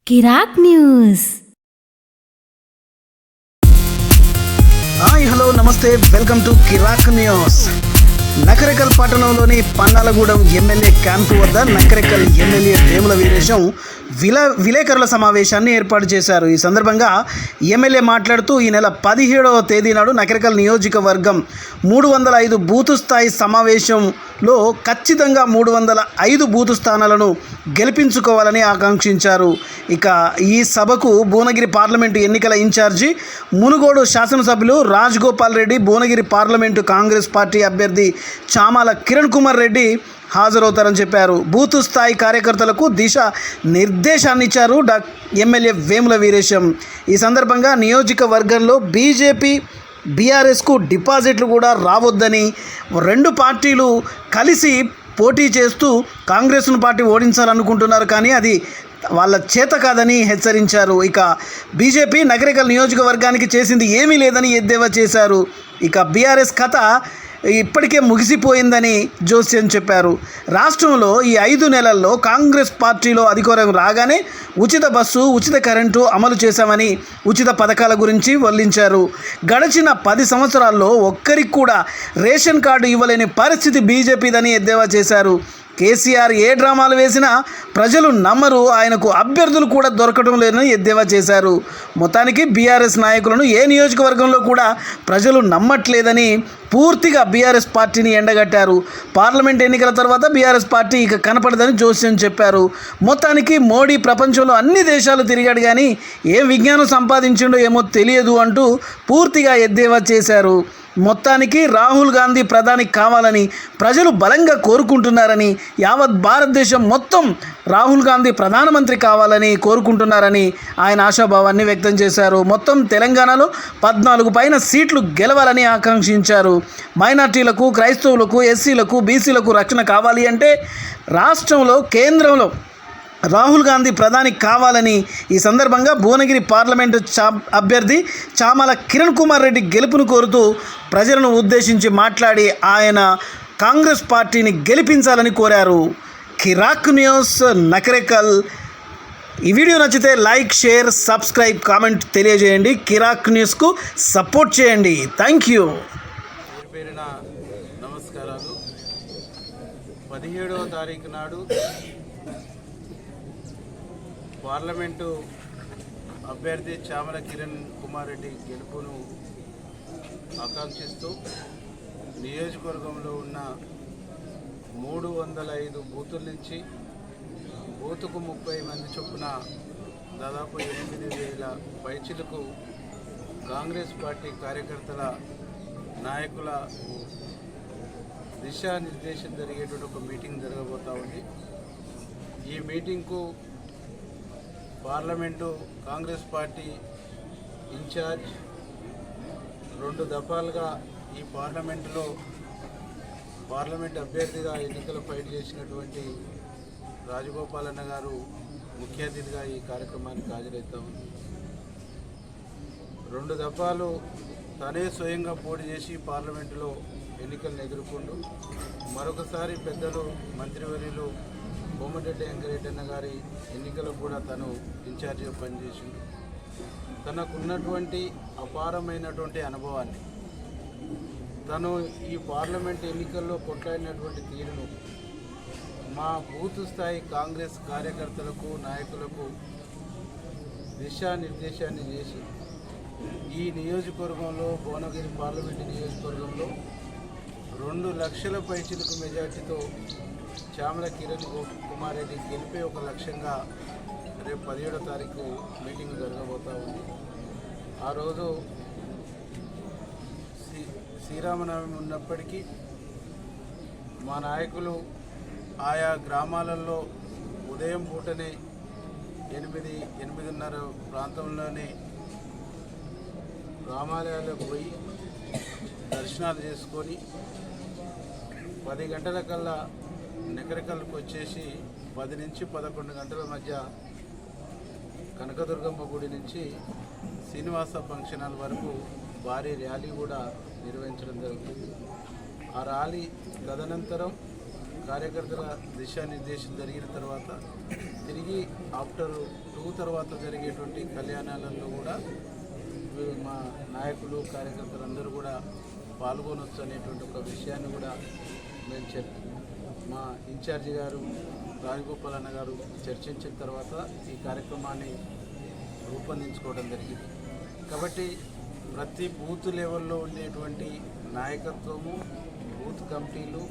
కిరాక్ news. Hi hello నమస్తే, welcome to Kirik news. Nakrekal పట్టణంలోని పన్నాలగూడెం MLA camp వద్ద నకరేకల్ ఎమ్మెల్యే వేముల వీరేశం విలేకరుల సమావేశాన్ని ఏర్పాటు చేశారు. ఈ సందర్భంగా ఎమ్మెల్యే మాట్లాడుతూ ఈ నెల 17వ తేదీ నాడు నకరేకల్ నియోజకవర్గం 305 బూతు స్థాయి సమావేశంలో ఖచ్చితంగా 305 బూతు స్థానాలను గెలిపించుకోవాలని ఆకాంక్షించారు. ఇక ఈ సభకు భువనగిరి పార్లమెంటు ఎన్నికల ఇన్ఛార్జి మునుగోడు శాసనసభ్యులు రాజగోపాల్ రెడ్డి, భువనగిరి పార్లమెంటు కాంగ్రెస్ పార్టీ అభ్యర్థి చామాల కిరణ్ కుమార్ రెడ్డి హాజరవుతారని చెప్పారు. బూతు స్థాయి కార్యకర్తలకు దిశ నిర్దేశాన్ని ఇచ్చారు ఎమ్మెల్యే వేముల వీరేశం. ఈ సందర్భంగా నియోజకవర్గంలో బీజేపీ బీఆర్ఎస్కు డిపాజిట్లు కూడా రావద్దని, రెండు పార్టీలు కలిసి పోటీ చేస్తూ కాంగ్రెస్ను పార్టీ ఓడించాలనుకుంటున్నారు, కానీ అది వాళ్ళ చేత కాదని హెచ్చరించారు. ఇక బీజేపీ నకరేకల్ నియోజకవర్గానికి చేసింది ఏమీ లేదని ఎద్దేవా చేశారు. ఇక బీఆర్ఎస్ కథ ఇప్పటికే ముగిసిపోయిందని జోస్యం చెప్పారు. రాష్ట్రంలో ఈ 5 నెలల్లో కాంగ్రెస్ పార్టీలో అధికారం రాగానే ఉచిత బస్సు, ఉచిత కరెంటు అమలు చేశామని ఉచిత పథకాల గురించి వల్లించారు. గడిచిన 10 సంవత్సరాల్లో ఒక్కరికి కూడా రేషన్ కార్డు ఇవ్వలేని పరిస్థితి బీజేపీదని ఎద్దేవా చేశారు. కేసీఆర్ ఏ డ్రామాలు వేసినా ప్రజలు నమ్మరు, ఆయనకు అభ్యర్థులు కూడా దొరకడం లేదని ఎద్దేవా చేశారు. మొత్తానికి బీఆర్ఎస్ నాయకులను ఏ నియోజకవర్గంలో కూడా ప్రజలు నమ్మట్లేదని పూర్తిగా బీఆర్ఎస్ పార్టీని ఎండగట్టారు. పార్లమెంట్ ఎన్నికల తర్వాత బీఆర్ఎస్ పార్టీ ఇక కనపడదని జోస్యం చెప్పారు. మొత్తానికి మోడీ ప్రపంచంలో అన్ని దేశాలు తిరిగాడు, కానీ ఏ విజ్ఞానం సంపాదించిండో ఏమో తెలియదు అంటూ పూర్తిగా ఎద్దేవా చేశారు. మొత్తానికి రాహుల్ గాంధీ ప్రధాని కావాలని ప్రజలు బలంగా కోరుకుంటున్నారని, యావత్ భారతదేశం మొత్తం రాహుల్ గాంధీ ప్రధానమంత్రి కావాలని కోరుకుంటున్నారని ఆయన ఆశాభావాన్ని వ్యక్తం చేశారు. మొత్తం తెలంగాణలో 14 పైన సీట్లు గెలవాలని ఆకాంక్షించారు. మైనార్టీలకు, క్రైస్తవులకు, ఎస్సీలకు, బీసీలకు రక్షణ కావాలి అంటే రాష్ట్రంలో, కేంద్రంలో రాహుల్ గాంధీ ప్రధాని కావాలని ఈ సందర్భంగా భువనగిరి పార్లమెంటు అభ్యర్థి చామాల కిరణ్ కుమార్ రెడ్డి గెలుపును కోరుతూ ప్రజలను ఉద్దేశించి మాట్లాడి ఆయన కాంగ్రెస్ పార్టీని గెలిపించాలని కోరారు. కిరాక్ న్యూస్ నకరేకల్. ఈ వీడియో నచ్చితే లైక్, షేర్, సబ్స్క్రైబ్, కామెంట్ తెలియజేయండి. కిరాక్ న్యూస్కు సపోర్ట్ చేయండి. Thank you. నమస్కారాలు. 17వ తారీఖు నాడు పార్లమెంటు అభ్యర్థి చామల కిరణ్ కుమార్ రెడ్డి గెలుపును ఆకాంక్షిస్తూ నియోజకవర్గంలో ఉన్న 305 బూతుల నుంచి బూతుకు 30 మంది చొప్పున దాదాపు 8,000 పైచిలకు కాంగ్రెస్ పార్టీ కార్యకర్తల, నాయకుల దిశానిర్దేశం జరిగేటువంటి ఒక మీటింగ్ జరగబోతూ ఉంది. ఈ మీటింగ్కు పార్లమెంటు కాంగ్రెస్ పార్టీ ఇన్ఛార్జ్ 2 దఫాలుగా ఈ పార్లమెంట్ అభ్యర్థిగా ఎన్నికలు ఫైట్ చేసినటువంటి రాజగోపాల్ అన్న గారు ముఖ్య అతిథిగా ఈ కార్యక్రమానికి హాజరవుతాం. 2 దఫాలు తనే స్వయంగా పోటీ చేసి పార్లమెంటులో ఎన్నికలను ఎదుర్కొంటూ మరొకసారి పెద్దలు మంత్రివర్యులు కోమటిరెడ్డి వెంకరెడ్డి అన్న గారి ఎన్నికలకు కూడా తను ఇన్ఛార్జిగా పనిచేసిండు. తనకున్నటువంటి అపారమైనటువంటి అనుభవాన్ని, తను ఈ పార్లమెంట్ ఎన్నికల్లో కొట్లాడినటువంటి తీరును మా బూతు స్థాయి కాంగ్రెస్ కార్యకర్తలకు, నాయకులకు దిశానిర్దేశాన్ని చేసి ఈ నియోజకవర్గంలో, భువనగిరి పార్లమెంటు నియోజకవర్గంలో 2 లక్షల పైచిలకు మెజార్టీతో చామల కిరణ్ కుమార్ రెడ్డి గెలిపే ఒక లక్ష్యంగా రేపు 17వ తారీఖు మీటింగ్ జరగబోతూ ఉంది. ఆ రోజు శ్రీరామనవమి ఉన్నప్పటికీ మా నాయకులు ఆయా గ్రామాలలో ఉదయం పూటనే 8-8:30 ప్రాంతంలోనే రామాలయాలకు పోయి దర్శనాలు చేసుకొని 10 గంటల కల్లా నకరేకల్కి వచ్చేసి 10 నుంచి 11 గంటల మధ్య కనకదుర్గమ్మ గుడి నుంచి శ్రీనివాస ఫంక్షన్ హాల్ వరకు భారీ ర్యాలీ కూడా నిర్వహించడం జరుగుతుంది. ఆ ర్యాలీ తదనంతరం కార్యకర్తల దిశానిర్దేశం జరిగిన తర్వాత తిరిగి ఆఫ్టర్ 2 తర్వాత జరిగేటువంటి కళ్యాణాలలో కూడా మా నాయకులు కార్యకర్తలు అందరూ కూడా పాల్గొనవచ్చు అనేటువంటి ఒక విషయాన్ని కూడా మేము మా ఇన్ఛార్జి గారు రాజగోపాల్ అన్న గారు చర్చించిన తర్వాత ఈ కార్యక్రమాన్ని రూపొందించుకోవడం జరిగింది. కాబట్టి ప్రతి బూత్ లెవెల్లో ఉండేటువంటి నాయకత్వము, బూత్ కమిటీలు,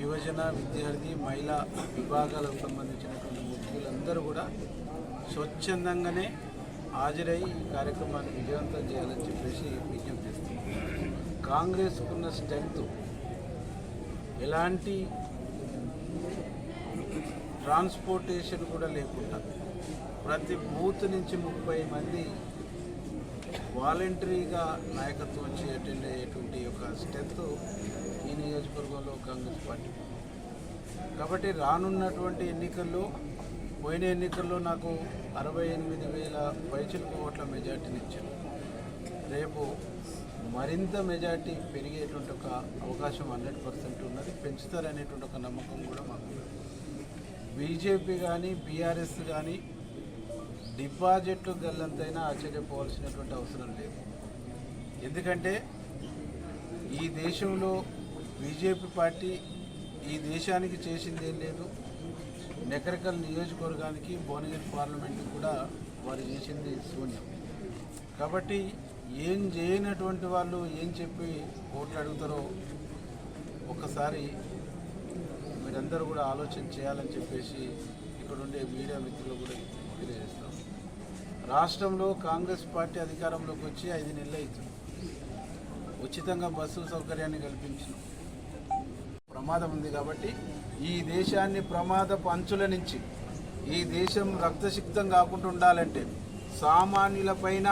యువజన, విద్యార్థి, మహిళా విభాగాలకు సంబంధించినటువంటి ముఖ్యులందరూ కూడా స్వచ్ఛందంగానే హాజరై ఈ కార్యక్రమాన్ని విజయవంతం చేయాలని చెప్పేసి విజ్ఞప్తి చేస్తున్నాం. కాంగ్రెస్కున్న స్ట్రెంగ్త్ ఎలాంటి ట్రాన్స్పోర్టేషన్ కూడా లేకుండా ప్రతి బూత్ నుంచి 30 మంది వాలంటరీగా నాయకత్వం అటెండ్ అయ్యేటువంటి ఒక స్ట్రెంత్ ఈ నియోజకవర్గంలో కాంగ్రెస్ పార్టీ. కాబట్టి రానున్నటువంటి ఎన్నికల్లో, పోయిన ఎన్నికల్లో నాకు 68,000 పైచిలకు ఓట్ల మెజార్టీని ఇచ్చారు. రేపు మరింత మెజార్టీ పెరిగేటువంటి ఒక అవకాశం 100% ఉన్నది. పెంచుతారనేటువంటి ఒక నమ్మకం కూడా మాకు. బీజేపీ కానీ బీఆర్ఎస్ కానీ డిపాజిట్లు గల్లంతైనా ఆశ్చర్యపోవాల్సినటువంటి అవసరం లేదు. ఎందుకంటే ఈ దేశంలో బీజేపీ పార్టీ ఈ దేశానికి చేసింది ఏం లేదు. నకరికల్ నియోజకవర్గానికి, భువనగిరి పార్లమెంట్కి కూడా వారు చేసింది శూన్యం. కాబట్టి ఏం చేయనటువంటి వాళ్ళు ఏం చెప్పి ఓట్లు అడుగుతారో ఒక్కసారి మీరందరూ కూడా ఆలోచన చేయాలని చెప్పేసి ఇక్కడ ఉండే మీడియా మిత్రులు కూడా తెలియజేస్తాం. రాష్ట్రంలో కాంగ్రెస్ పార్టీ అధికారంలోకి వచ్చి 5 నెలలు అవుతుంది. ఉచితంగా బస్సు సౌకర్యాన్ని కల్పించిన ప్రమాదం ఉంది. కాబట్టి ఈ దేశాన్ని ప్రమాదపు అంచుల నుంచి, ఈ దేశం రక్తసిక్తం కాకుండా ఉండాలంటే, సామాన్యులపైన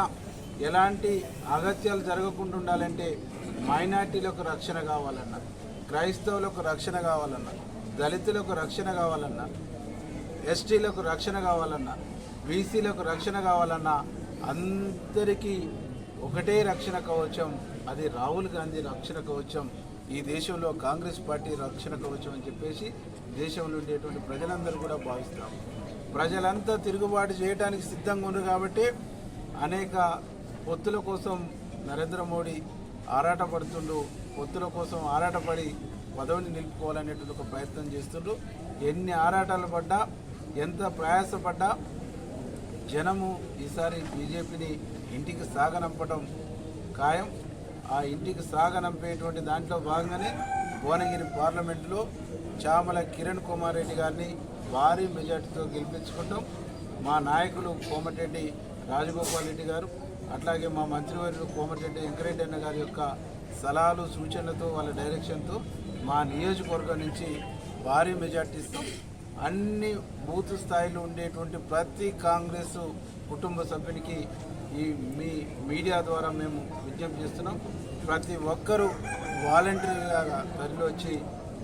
ఎలాంటి అగత్యాలు జరగకుండా ఉండాలంటే మైనార్టీలకు రక్షణ కావాలన్నా, క్రైస్తవులకు రక్షణ కావాలన్నా, దళితులకు రక్షణ కావాలన్నా, ఎస్టీలకు రక్షణ కావాలన్నా, బీసీలకు రక్షణ కావాలన్నా అందరికీ ఒకటే రక్షణ కవచం, అది రాహుల్ గాంధీ రక్షణ కవచం. ఈ దేశంలో కాంగ్రెస్ పార్టీ రక్షణ కవచం అని చెప్పేసి దేశంలో ఉండేటువంటి ప్రజలందరూ కూడా భావిస్తాం. ప్రజలంతా తిరుగుబాటు చేయడానికి సిద్ధంగా ఉన్నారు. కాబట్టి అనేక పొత్తుల కోసం నరేంద్ర మోడీ ఆరాటపడుతుండు. పొత్తుల కోసం ఆరాటపడి పదవిని నిలుపుకోవాలనేటువంటి ఒక ప్రయత్నం చేస్తుండ్రు. ఎన్ని ఆరాటాలు పడ్డా, ఎంత ప్రయాసపడ్డా జనము ఈసారి బీజేపీని ఇంటికి సాగనంపడం ఖాయం. ఆ ఇంటికి సాగనంపేటువంటి దాంట్లో భాగంగానే భువనగిరి పార్లమెంటులో చామల కిరణ్ కుమార్ రెడ్డి గారిని భారీ మెజార్టీతో గెలిపించుకుంటాం. మా నాయకులు కోమటిరెడ్డి రాజగోపాల్ రెడ్డి గారు, అట్లాగే మా మంత్రివర్యులు కోమటిరెడ్డి వెంకరెడ్డి అన్న గారి యొక్క సలహాలు, సూచనలతో, వాళ్ళ డైరెక్షన్తో మా నియోజకవర్గం నుంచి భారీ మెజార్టీ ఇస్తాం. అన్ని బూత్ స్థాయిలో ఉండేటువంటి ప్రతి కాంగ్రెస్ కుటుంబ సభ్యునికి ఈ మీడియా ద్వారా మేము విజ్ఞప్తి చేస్తున్నాం. ప్రతి ఒక్కరూ వాలంటరీగా తరలి వచ్చి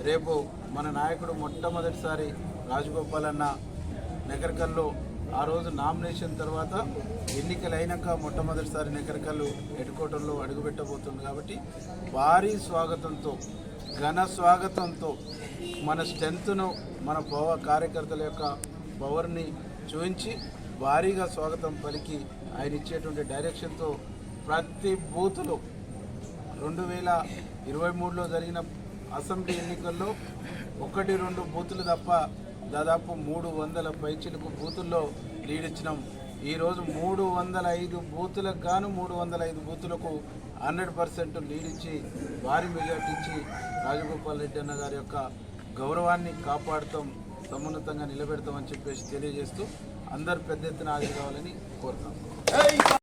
రేపు మన నాయకుడు మొట్టమొదటిసారి రాజగోపాల్ అన్న నకరికల్లో ఆ రోజు నామినేషన్ తర్వాత ఎన్నికలు అయినాక మొట్టమొదటిసారి నకరికల్లు హెడ్క్వార్టర్లో అడుగుపెట్టబోతుంది. కాబట్టి భారీ స్వాగతంతో, ఘన స్వాగతంతో మన స్ట్రెంత్ను, మన కార్యకర్తల యొక్క పవర్ని చూపించి భారీగా స్వాగతం పలికి ఆయన ఇచ్చేటువంటి డైరెక్షన్తో ప్రతి బూత్లో 2023లో జరిగిన అసెంబ్లీ ఎన్నికల్లో 1-2 బూతులు తప్ప దాదాపు 300 పైచిలకు బూతుల్లో లీడ్ ఇచ్చినాం. ఈరోజు 305 బూతులకు గాను 305 బూతులకు 100% లీడ్ ఇచ్చి భారీ మెజార్టీ ఇచ్చి రాజగోపాల్ రెడ్డి అన్న గారి యొక్క గౌరవాన్ని కాపాడుతాం, సమున్నతంగా నిలబెడతామని చెప్పేసి తెలియజేస్తూ అందరు పెద్ద ఎత్తున హాజరు కావాలని కోరుతాం.